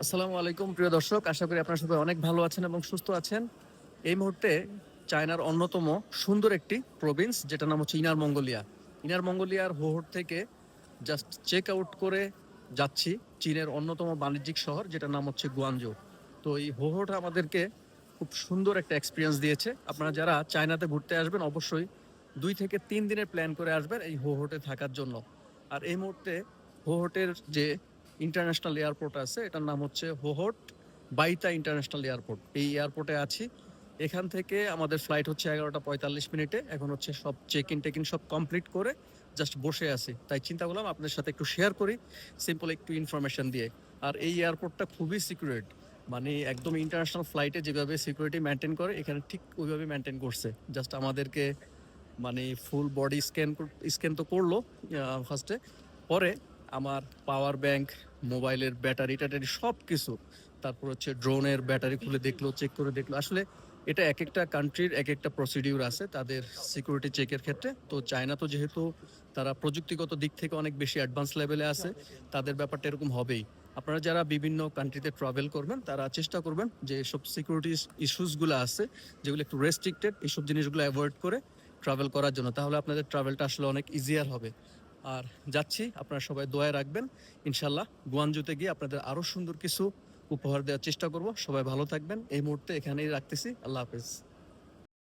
আসসালামু আলাইকুম প্রিয় দর্শক, আশা করি আপনারা সবাই অনেক ভালো আছেন এবং সুস্থ আছেন। এই মুহূর্তে চায়নার অন্যতম সুন্দর একটি প্রভিন্স যেটা নাম হচ্ছে ইনার মঙ্গোলিয়া। ইনার মঙ্গোলিয়ার হোহর থেকে জাস্ট চেক আউট করে যাচ্ছি চীনের অন্যতম বাণিজ্যিক শহর যেটার নাম হচ্ছে গুয়ানজৌ। তো এই হোহরটা আমাদেরকে খুব সুন্দর একটা এক্সপিরিয়েন্স দিয়েছে। আপনারা যারা চায়নাতে ঘুরতে আসবেন অবশ্যই 2 থেকে 3 দিনের প্ল্যান করে আসবেন এই হোহোটে থাকার জন্য। আর এই মুহূর্তে হোহোটের যে ইন্টারন্যাশনাল এয়ারপোর্ট আছে এটার নাম হচ্ছে হোহোট বাইতা ইন্টারন্যাশনাল এয়ারপোর্ট। এই এয়ারপোর্টে আছি। এখান থেকে আমাদের ফ্লাইট হচ্ছে 11টা 45 মিনিটে। এখন হচ্ছে সব চেক ইন টেক ইন সব কমপ্লিট করে জাস্ট বসে আছি, তাই চিন্তা করলাম আপনাদের সাথে একটু শেয়ার করি সিম্পল একটু ইনফরমেশন দিয়ে। আর এই এয়ারপোর্টটা খুবই সিকিউরেট, মানে একদম ইন্টারন্যাশনাল ফ্লাইটে যেভাবে সিকিউরিটি মেনটেন করে এখানে ঠিক ওইভাবে মেনটেন করছে। জাস্ট আমাদেরকে মানে ফুল বডি স্ক্যান তো করলো ফার্স্টে, পরে আমার পাওয়ার ব্যাংক, মোবাইলের ব্যাটারি ট্যাটারি সব কিছু, তারপর হচ্ছে ড্রোনের ব্যাটারি খুলে দেখলো, চেক করে দেখলো। আসলে এটা এক একটা কান্ট্রির এক একটা প্রসিডিউর আছে তাদের সিকিউরিটি চেকের ক্ষেত্রে। তো চায়না তো যেহেতু তারা প্রযুক্তিগত দিক থেকে অনেক বেশি অ্যাডভান্স লেভেলে আছে, তাদের ব্যাপারটা এরকম হবেই। আপনারা যারা বিভিন্ন কান্ট্রিতে ট্রাভেল করবেন তারা চেষ্টা করবেন যে এসব সিকিউরিটি ইস্যুসগুলো আছে যেগুলো একটু রেস্ট্রিক্টেড, এইসব জিনিসগুলো অ্যাভয়েড করে ট্রাভেল করার জন্য, তাহলে আপনাদের ট্রাভেলটা আসলে অনেক ইজিয়ার হবে। আর যাচ্ছি, আপনারা সবাই দোয়ায় রাখবেন। ইনশাল্লাহ গুয়ানজুতে গিয়ে আপনাদের আরো সুন্দর কিছু উপহার দেওয়ার চেষ্টা করব। সবাই ভালো থাকবেন। এই মুহূর্তে এখানেই রাখতেছি। আল্লাহ হাফেজ।